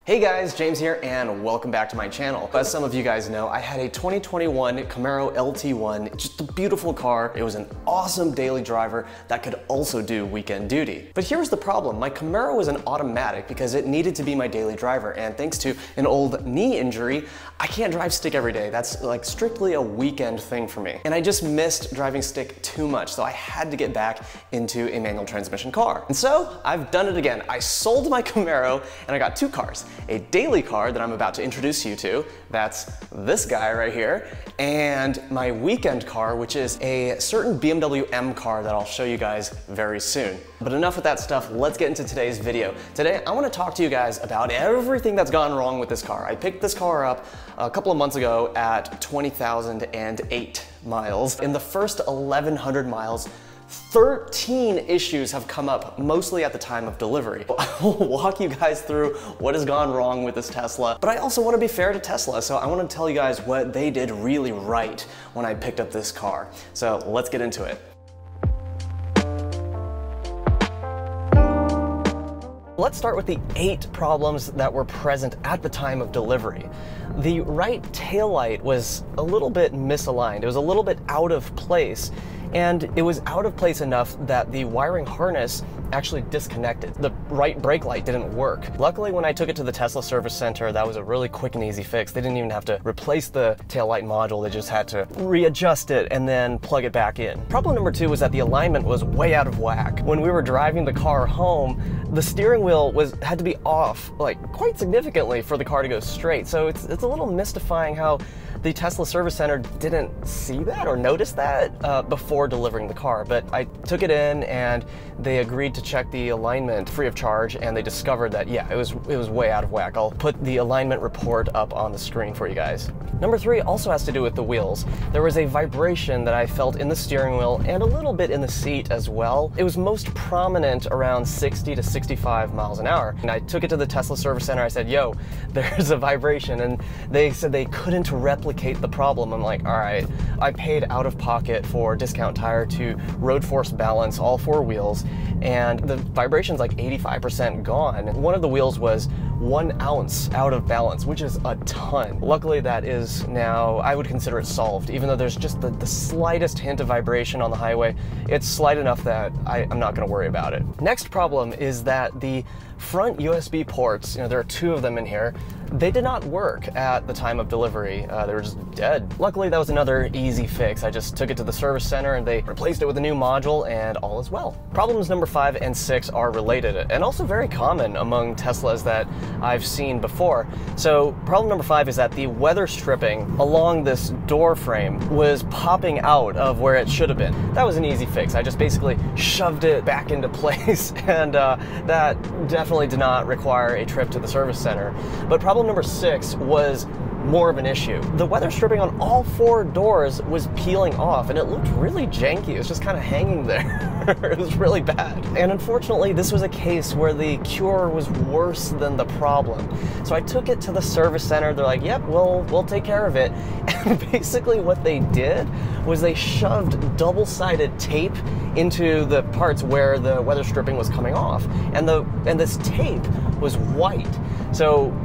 Hey guys, James here and welcome back to my channel. As some of you guys know, I had a 2021 Camaro LT1, just a beautiful car. It was an awesome daily driver that could also do weekend duty. But here's the problem, my Camaro was an automatic because it needed to be my daily driver, and thanks to an old knee injury, I can't drive stick every day. That's like strictly a weekend thing for me. And I just missed driving stick too much, so I had to get back into a manual transmission car. And so I've done it again. I sold my Camaro and I got two cars. A daily car that I'm about to introduce you to, that's this guy right here, and my weekend car, which is a certain BMW M car that I'll show you guys very soon. But enough with that stuff, let's get into today's video. Today, I want to talk to you guys about everything that's gone wrong with this car. I picked this car up a couple of months ago at 20,008 miles. In the first 1,100 miles, 13 issues have come up, mostly at the time of delivery. I will walk you guys through what has gone wrong with this Tesla, but I also want to be fair to Tesla, so I want to tell you guys what they did really right when I picked up this car. So let's get into it. Let's start with the 8 problems that were present at the time of delivery. The right taillight was a little bit misaligned. It was a little bit out of place, and it was out of place enough that the wiring harness actually disconnected. The right brake light didn't work. Luckily, when I took it to the Tesla service center, that was a really quick and easy fix. They didn't even have to replace the taillight module. They just had to readjust it and then plug it back in. Problem number 2 was that the alignment was way out of whack. When we were driving the car home, the steering wheel had to be off like quite significantly for the car to go straight. So it's a little mystifying how the Tesla service center didn't see that or notice that before delivering the car. But I took it in and they agreed to check the alignment free of charge, and they discovered that, yeah, it was way out of whack. I'll put the alignment report up on the screen for you guys. Number 3 also has to do with the wheels. There was a vibration that I felt in the steering wheel and a little bit in the seat as well. It was most prominent around 60 to 65 miles an hour. And I took it to the Tesla service center. I said, yo, there's a vibration. And they said they couldn't replicate the problem. I'm like, all right. I paid out of pocket for discount tire to road force balance all 4 wheels, and the vibration's like 85% gone. One of the wheels was 1 ounce out of balance, which is a ton. Luckily, that is now, I would consider it solved. Even though there's just the slightest hint of vibration on the highway, it's slight enough that I'm not gonna worry about it. Next problem is that the front USB ports, there are 2 of them in here, they did not work at the time of delivery. They were just dead. Luckily, that was another easy fix. I just took it to the service center and they replaced it with a new module, and all is well. Problems number 5 and 6 are related and also very common among Teslas that I've seen before. So problem number 5 is that the weather stripping along this door frame was popping out of where it should have been. That was an easy fix. I just basically shoved it back into place, and that definitely did not require a trip to the service center. But problem number 6 was more of an issue. The weather stripping on all 4 doors was peeling off, and it looked really janky. It was just kind of hanging there. It was really bad. And unfortunately, this was a case where the cure was worse than the problem. So I took it to the service center. They're like, yep, we'll take care of it. And basically what they did was they shoved double-sided tape into the parts where the weather stripping was coming off. And this tape was white. So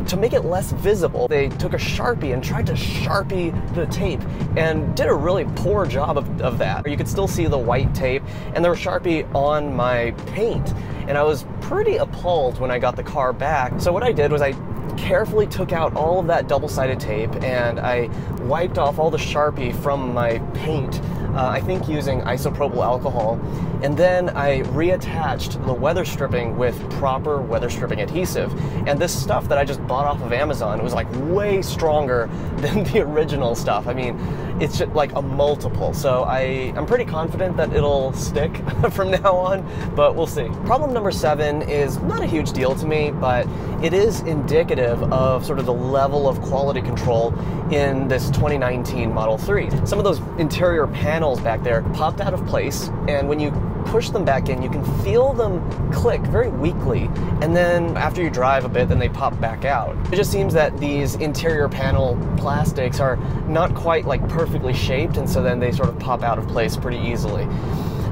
to make it less visible, they took a Sharpie and tried to Sharpie the tape and did a really poor job of that. You could still see the white tape, and there was Sharpie on my paint. And I was pretty appalled when I got the car back. So what I did was I carefully took out all of that double-sided tape and I wiped off all the Sharpie from my paint, I think using isopropyl alcohol, and then I reattached the weather stripping with proper weather stripping adhesive. And this stuff that I just bought off of Amazon was like way stronger than the original stuff. I mean, it's just like a multiple. So I'm pretty confident that it'll stick from now on, but we'll see. Problem number 7 is not a huge deal to me, but it is indicative of sort of the level of quality control in this 2019 Model 3. Some of those interior panels back there popped out of place, and when you push them back in, you can feel them click very weakly, and then after you drive a bit, then they pop back out. It just seems that these interior panel plastics are not quite like perfectly shaped, and so then they sort of pop out of place pretty easily.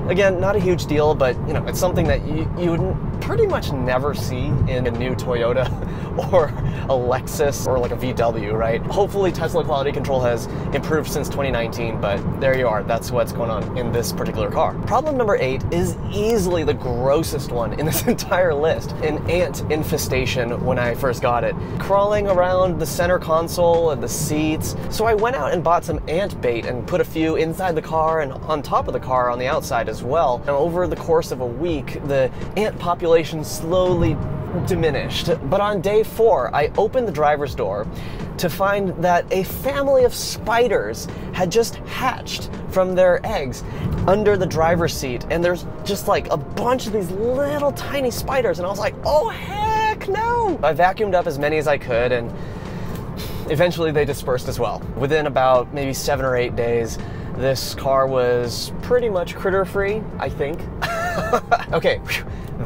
Again, not a huge deal, but it's something that you wouldn't pretty much never see in a new Toyota or a Lexus or like a VW, right? Hopefully Tesla quality control has improved since 2019, but there you are. That's what's going on in this particular car. Problem number 8 is easily the grossest one in this entire list. An ant infestation when I first got it. Crawling around the center console and the seats. So I went out and bought some ant bait and put a few inside the car and on top of the car on the outside as well. And over the course of a week, the ant population slowly diminished. But on day 4, I opened the driver's door to find that a family of spiders had just hatched from their eggs under the driver's seat. And there's just like a bunch of these little tiny spiders. And I was like, oh heck no! I vacuumed up as many as I could, and eventually they dispersed as well. Within about maybe 7 or 8 days, this car was pretty much critter-free, I think. Okay,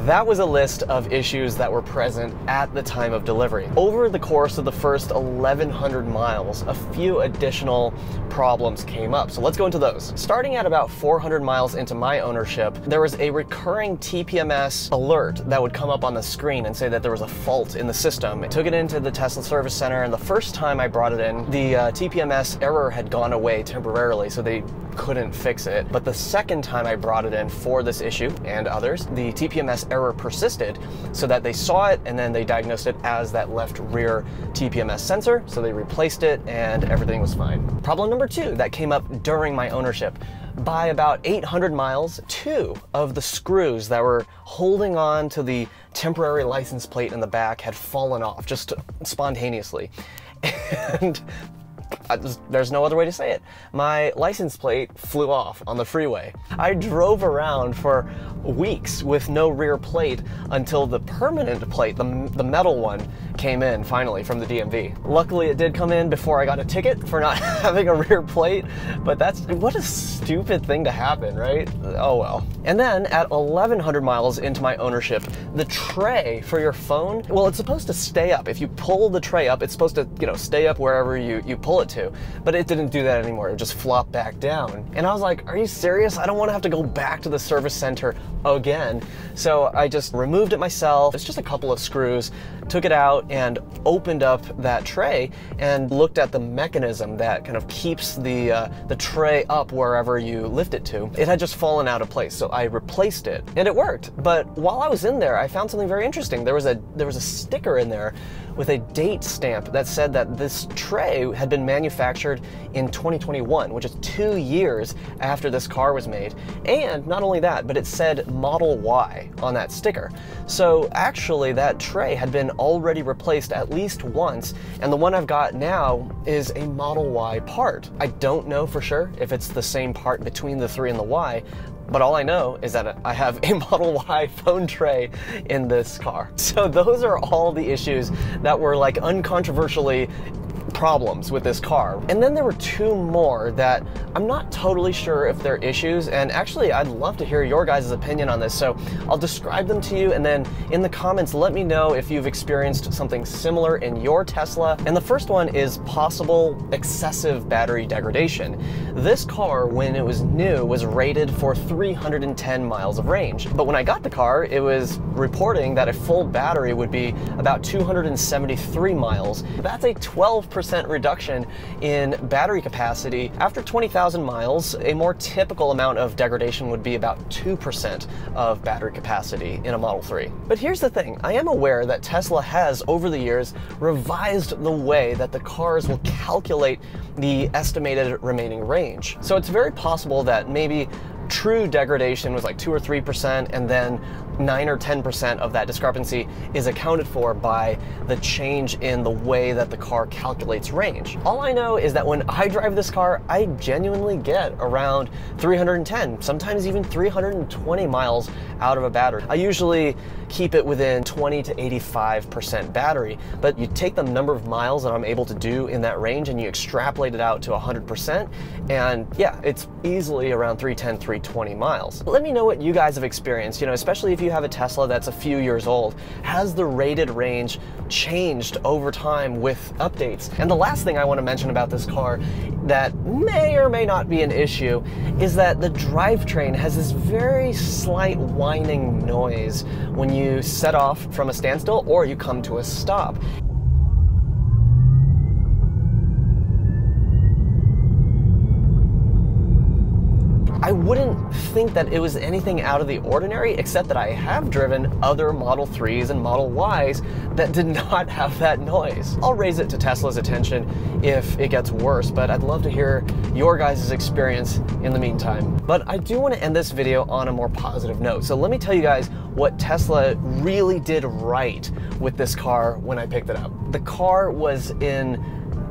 that was a list of issues that were present at the time of delivery. Over the course of the first 1,100 miles, a few additional problems came up. So let's go into those. Starting at about 400 miles into my ownership, there was a recurring TPMS alert that would come up on the screen and say that there was a fault in the system. I took it into the Tesla service center, and the first time I brought it in, the TPMS error had gone away temporarily, so they couldn't fix it. But the second time I brought it in for this issue and others, the TPMS error persisted, so that they saw it and then they diagnosed it as that left rear TPMS sensor, so they replaced it and everything was fine. Problem number 2 that came up during my ownership. By about 800 miles, 2 of the screws that were holding on to the temporary license plate in the back had fallen off just spontaneously. And there's no other way to say it. My license plate flew off on the freeway. I drove around for weeks with no rear plate until the permanent plate, the metal one, came in finally from the DMV. Luckily it did come in before I got a ticket for not having a rear plate, but what a stupid thing to happen, right? Oh well. And then at 1,100 miles into my ownership, the tray for your phone, well, it's supposed to stay up. If you pull the tray up, it's supposed to, stay up wherever you pull it to, but it didn't do that anymore. It just flopped back down. And I was like, are you serious? I don't want to have to go back to the service center again. So I just removed it myself. It's just a couple of screws, took it out and opened up that tray and looked at the mechanism that kind of keeps the tray up wherever you lift it to. It had just fallen out of place, so I replaced it and it worked. But while I was in there, I found something very interesting. There was a sticker in there with a date stamp that said that this tray had been manufactured in 2021, which is 2 years after this car was made. And not only that, but it said Model Y on that sticker. So actually that tray had been already replaced at least once, and the one I've got now is a Model Y part. I don't know for sure if it's the same part between the 3 and the Y, but all I know is that I have a Model Y phone tray in this car. So those are all the issues that were like uncontroversially problems with this car. And then there were 2 more that I'm not totally sure if they're issues, and actually I'd love to hear your guys' opinion on this, so I'll describe them to you, and then in the comments let me know if you've experienced something similar in your Tesla. And the first one is possible excessive battery degradation. This car, when it was new, was rated for 310 miles of range, but when I got the car, it was reporting that a full battery would be about 273 miles. That's a 12% reduction in battery capacity. After 20,000 miles, a more typical amount of degradation would be about 2% of battery capacity in a Model 3. But here's the thing, I am aware that Tesla has, over the years, revised the way that the cars will calculate the estimated remaining range. So it's very possible that maybe true degradation was like 2 or 3%, and then 9 or 10% of that discrepancy is accounted for by the change in the way that the car calculates range. All I know is that when I drive this car, I genuinely get around 310, sometimes even 320 miles out of a battery. I usually keep it within 20 to 85% battery, but you take the number of miles that I'm able to do in that range and you extrapolate it out to 100%, and yeah, it's easily around 310, 320 miles. But let me know what you guys have experienced, especially if you you have a Tesla that's a few years old, has the rated range changed over time with updates? And the last thing I want to mention about this car that may or may not be an issue is that the drivetrain has this very slight whining noise when you set off from a standstill or you come to a stop. I wouldn't think that it was anything out of the ordinary, except that I have driven other Model 3s and Model Ys that did not have that noise. I'll raise it to Tesla's attention if it gets worse, but I'd love to hear your guys' experience in the meantime. But I do want to end this video on a more positive note. So let me tell you guys what Tesla really did right with this car when I picked it up. The car was in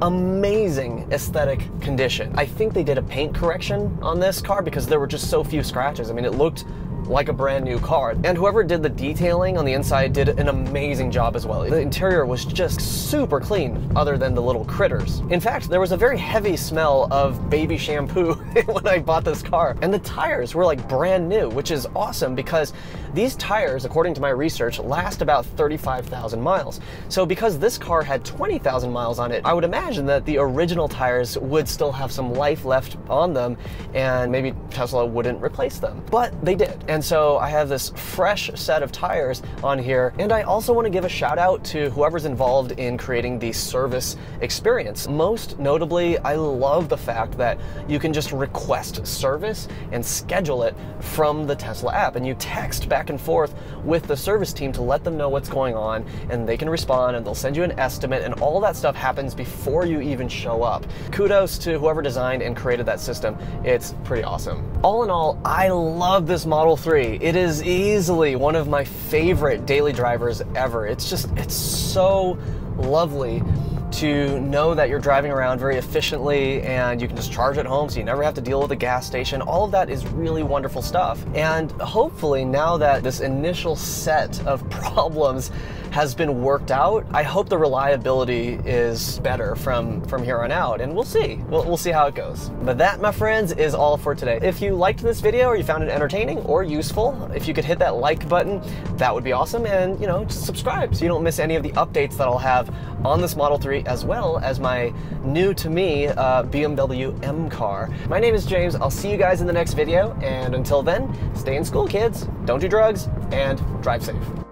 amazing aesthetic condition. I think they did a paint correction on this car because there were just so few scratches. I mean, it looked like a brand new car. And whoever did the detailing on the inside did an amazing job as well. The interior was just super clean, other than the little critters. In fact, there was a very heavy smell of baby shampoo when I bought this car. And the tires were like brand new, which is awesome because these tires, according to my research, last about 35,000 miles. So because this car had 20,000 miles on it, I would imagine that the original tires would still have some life left on them and maybe Tesla wouldn't replace them. But they did. And so I have this fresh set of tires on here. And I also want to give a shout out to whoever's involved in creating the service experience. Most notably, I love the fact that you can just request service and schedule it from the Tesla app. And you text back and forth with the service team to let them know what's going on, and they can respond and they'll send you an estimate, and all that stuff happens before you even show up. Kudos to whoever designed and created that system. It's pretty awesome. All in all, I love this Model 3. It is easily one of my favorite daily drivers ever. It's so lovely to know that you're driving around very efficiently and you can just charge at home so you never have to deal with a gas station. All of that is really wonderful stuff. And hopefully now that this initial set of problems has been worked out, I hope the reliability is better from here on out, and we'll see. We'll see how it goes. But that, my friends, is all for today. If you liked this video or you found it entertaining or useful, if you could hit that like button, that would be awesome. And, you know, just subscribe so you don't miss any of the updates that I'll have on this Model 3, as well as my new to me BMW M car. My name is James. I'll see you guys in the next video. And until then, stay in school, kids. Don't do drugs and drive safe.